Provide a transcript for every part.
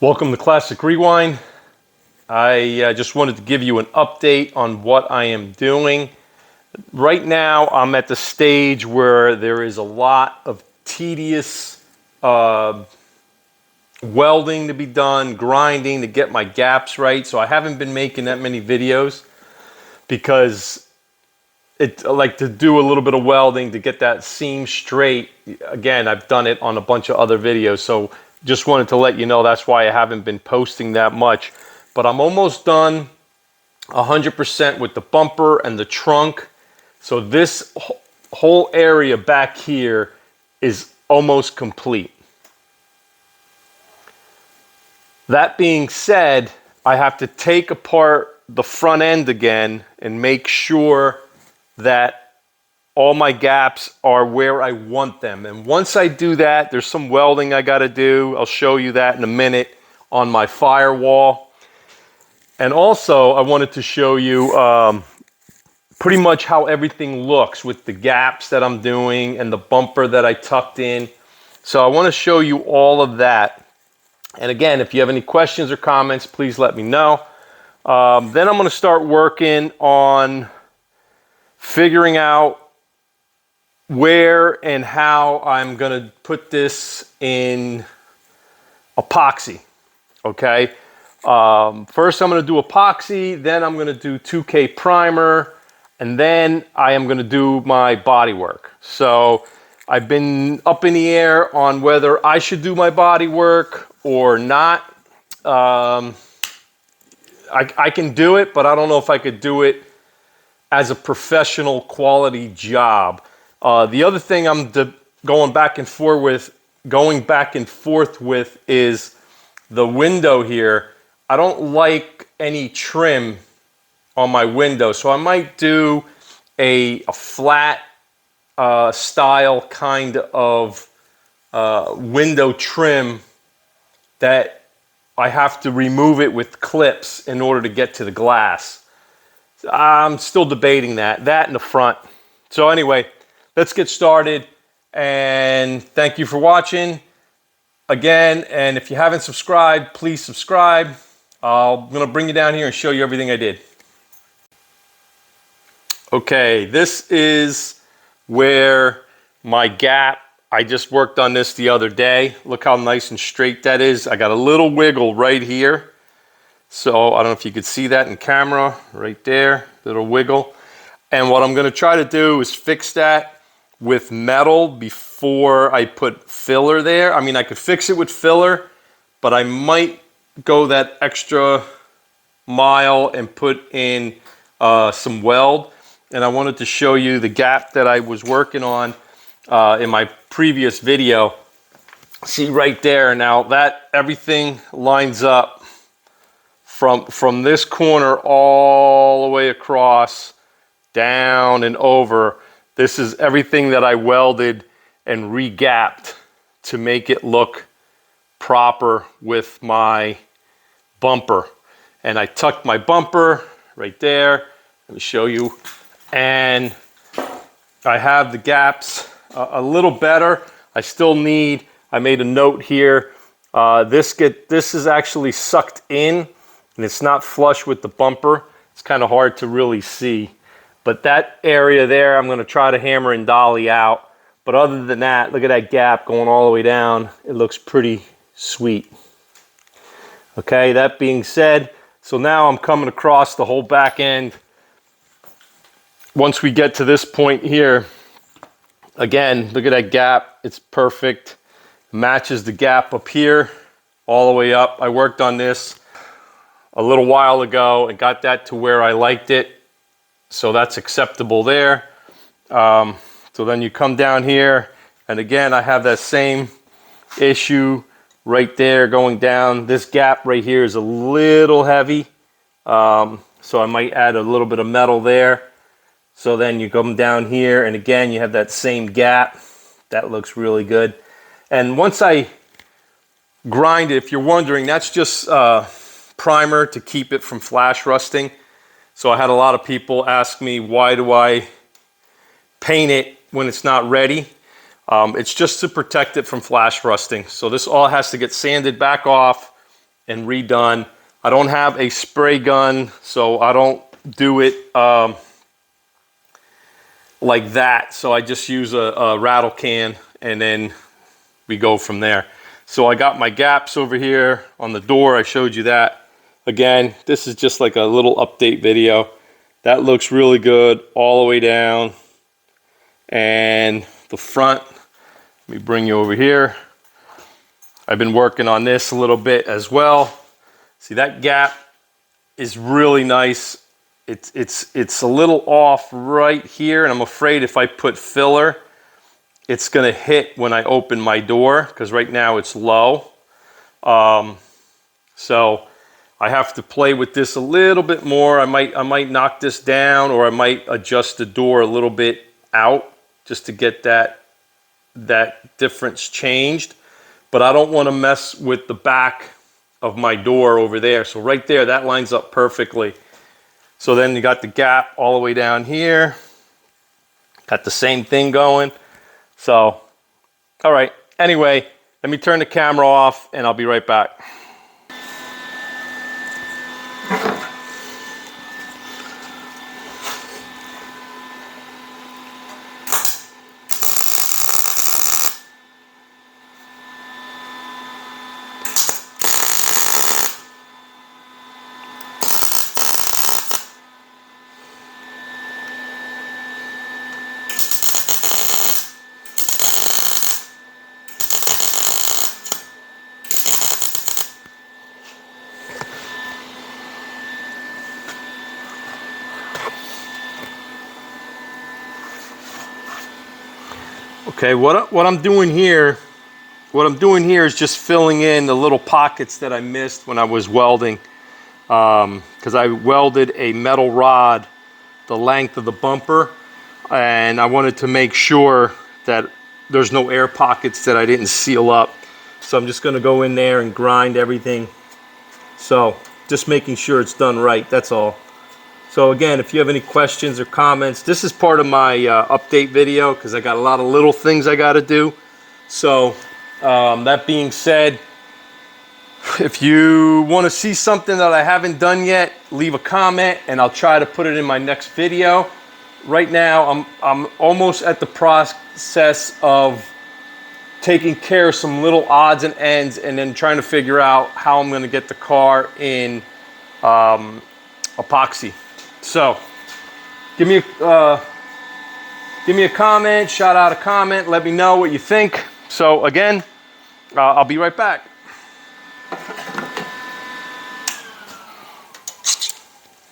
Welcome to Classic Rewind. I just wanted to give you an update on what I am doing. Right now, I'm at the stage where there is a lot of tedious welding to be done, grinding to get my gaps right. So I haven't been making that many videos because I like to do a little bit of welding to get that seam straight. Again, I've done it on a bunch of other videos, so just wanted to let you know that's why I haven't been posting that much. But I'm almost done 100% with the bumper and the trunk. So this whole area back here is almost complete. That being said, I have to take apart the front end again and make sure that all my gaps are where I want them. And once I do that, there's some welding I got to do. I'll show you that in a minute on my firewall. And also, I wanted to show you pretty much how everything looks with the gaps that I'm doing and the bumper that I tucked in. So I want to show you all of that. And again, if you have any questions or comments, please let me know. Then I'm going to start working on figuring out where and how I'm going to put this in epoxy. Okay. First I'm going to do epoxy, then I'm going to do 2K primer, and then I am going to do my body work. So I've been up in the air on whether I should do my body work or not. I can do it, but I don't know if I could do it as a professional quality job. The other thing I'm going back and forth with is the window here. I don't like any trim on my window, so I might do a flat style kind of window trim that I have to remove it with clips in order to get to the glass. I'm still debating that in the front. So anyway, let's get started, and thank you for watching again. And if you haven't subscribed, please subscribe. I'm going to bring you down here and show you everything I did. Okay, this is where my gap, I just worked on this the other day. Look how nice and straight that is. I got a little wiggle right here. So I don't know if you could see that in camera, right there, little wiggle. And what I'm going to try to do is fix that with metal before I put filler there. I mean, I could fix it with filler, but I might go that extra mile and put in some weld. And I wanted to show you the gap that I was working on in my previous video. See right there. Now that everything lines up from this corner all the way across, down and over. This is everything that I welded and re-gapped to make it look proper with my bumper. And I tucked my bumper right there. Let me show you. And I have the gaps a little better. I still need, I made a note here. This is actually sucked in and it's not flush with the bumper. It's kind of hard to really see. But that area there, I'm going to try to hammer and dolly out. But other than that, look at that gap going all the way down. It looks pretty sweet. Okay, that being said, so now I'm coming across the whole back end. Once we get to this point here, again, look at that gap. It's perfect. Matches the gap up here all the way up. I worked on this a little while ago and got that to where I liked it. So that's acceptable there. So then you come down here, and again, I have that same issue right there going down. This gap right here is a little heavy. So I might add a little bit of metal there. So then you come down here, and again, you have that same gap. That looks really good. And once I grind it, if you're wondering, that's just primer to keep it from flash rusting. So I had a lot of people ask me, why do I paint it when it's not ready? It's just to protect it from flash rusting. So this all has to get sanded back off and redone. I don't have a spray gun, so I don't do it like that. So I just use a rattle can, and then we go from there. So I got my gaps over here on the door. I showed you that. Again, this is just like a little update video. That looks really good all the way down. And the front, let me bring you over here. I've been working on this a little bit as well. See, that gap is really nice. It's a little off right here, and I'm afraid if I put filler, it's gonna hit when I open my door, because right now it's low. So I have to play with this a little bit more. I might knock this down, or I might adjust the door a little bit out just to get that difference changed. But I don't want to mess with the back of my door over there. So right there, that lines up perfectly. So then you got the gap all the way down here. Got the same thing going. So, all right. Anyway, let me turn the camera off and I'll be right back. Okay, what I'm doing here is just filling in the little pockets that I missed when I was welding, because I welded a metal rod the length of the bumper, and I wanted to make sure that there's no air pockets that I didn't seal up. So I'm just going to go in there and grind everything. So just making sure it's done right, that's all. So again, if you have any questions or comments, this is part of my update video, because I got a lot of little things I got to do. So that being said, if you want to see something that I haven't done yet, leave a comment and I'll try to put it in my next video. Right now, I'm almost at the process of taking care of some little odds and ends, and then trying to figure out how I'm going to get the car in epoxy. So give me a comment, shout out a comment, let me know what you think. So again, I'll be right back.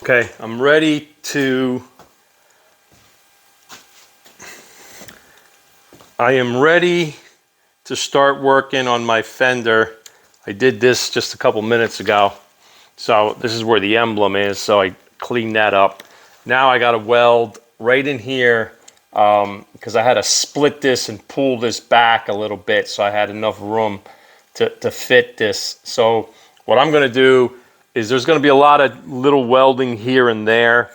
Okay, I'm ready to start working on my fender. I did this just a couple minutes ago. So this is where the emblem is, so I cleaned that up. Now I got to weld right in here, because I had to split this and pull this back a little bit so I had enough room to fit this. So what I'm going to do is there's going to be a lot of little welding here and there.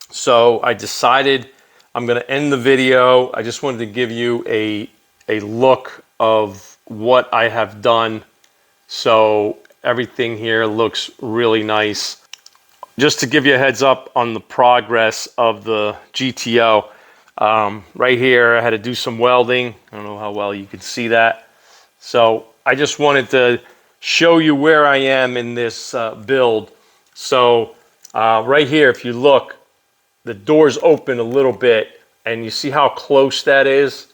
So I decided I'm going to end the video. I just wanted to give you a look of what I have done. So everything here looks really nice. Just to give you a heads up on the progress of the GTO, right here I had to do some welding. I don't know how well you could see that. So I just wanted to show you where I am in this build. So right here, if you look, the door's open a little bit, and you see how close that is?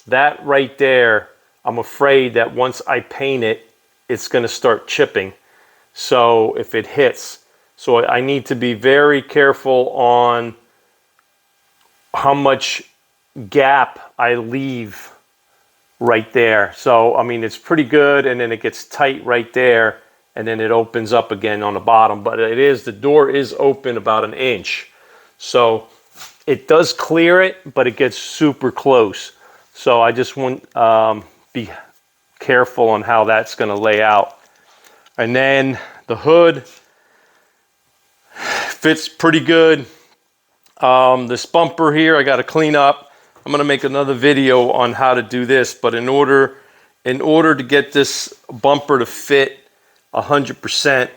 That right there, I'm afraid that once I paint it, it's going to start chipping. So if it hits, so I need to be very careful on how much gap I leave right there. So, I mean, it's pretty good, and then it gets tight right there, and then it opens up again on the bottom. But the door is open about an inch. So it does clear it, but it gets super close. So I just want be careful on how that's going to lay out. And then the hood fits pretty good. This bumper here I got to clean up. I'm going to make another video on how to do this, but in order to get this bumper to fit 100%,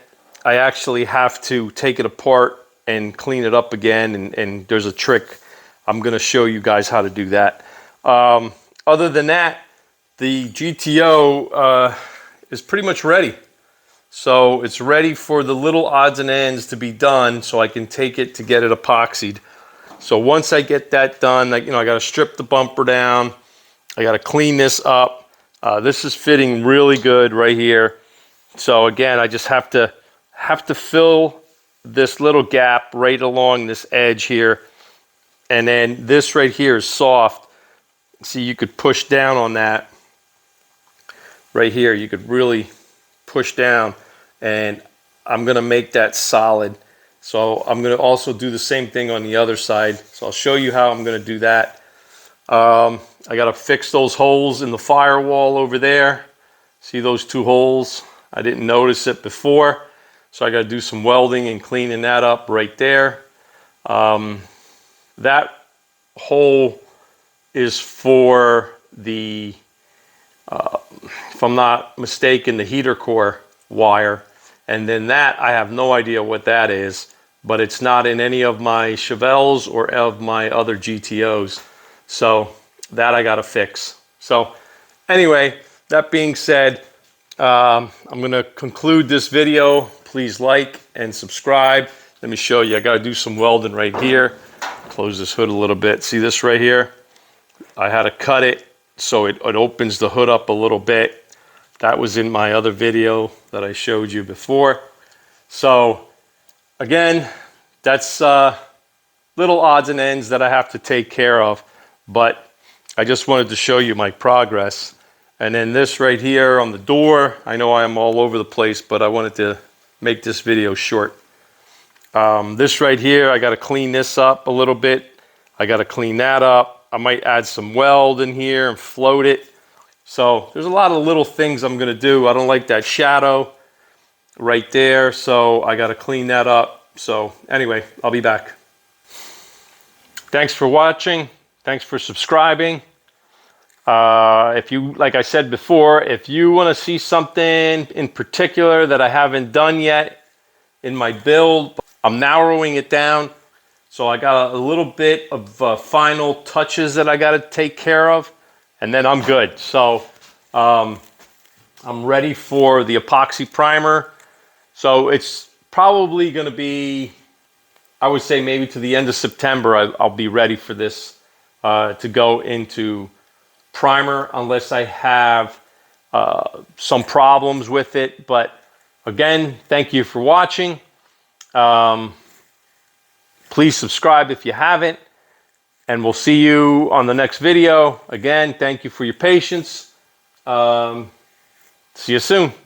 I actually have to take it apart and clean it up again. And there's a trick. I'm going to show you guys how to do that. Other than that, the GTO is pretty much ready. So it's ready for the little odds and ends to be done so I can take it to get it epoxied. So once I get that done, I got to strip the bumper down. I got to clean this up. This is fitting really good right here. So again, I just have to fill this little gap right along this edge here. And then this right here is soft. See, you could push down on that. Right here, you could really push down. And I'm going to make that solid. So I'm going to also do the same thing on the other side. So I'll show you how I'm going to do that. I got to fix those holes in the firewall over there. See those 2 holes? I didn't notice it before. So I got to do some welding and cleaning that up right there. That hole is for the, if I'm not mistaken, the heater core wire. And then that, I have no idea what that is, but it's not in any of my Chevelles or of my other GTOs. So that I got to fix. So anyway, that being said, I'm going to conclude this video. Please like and subscribe. Let me show you. I got to do some welding right here. Close this hood a little bit. See this right here? I had to cut it so it opens the hood up a little bit. That was in my other video that I showed you before. So again, that's little odds and ends that I have to take care of. But I just wanted to show you my progress. And then this right here on the door, I know I'm all over the place, but I wanted to make this video short. This right here, I got to clean this up a little bit. I got to clean that up. I might add some weld in here and float it. So there's a lot of little things I'm going to do. I don't like that shadow right there, so I got to clean that up. So anyway, I'll be back. Thanks for watching. Thanks for subscribing. If you, like I said before, if you want to see something in particular that I haven't done yet in my build, I'm narrowing it down. So I got a little bit of final touches that I got to take care of, and then I'm good. So I'm ready for the epoxy primer. So it's probably going to be, I would say maybe to the end of September, I'll be ready for this to go into primer, unless I have some problems with it. But again, thank you for watching. Please subscribe if you haven't, and we'll see you on the next video. Again, thank you for your patience. See you soon.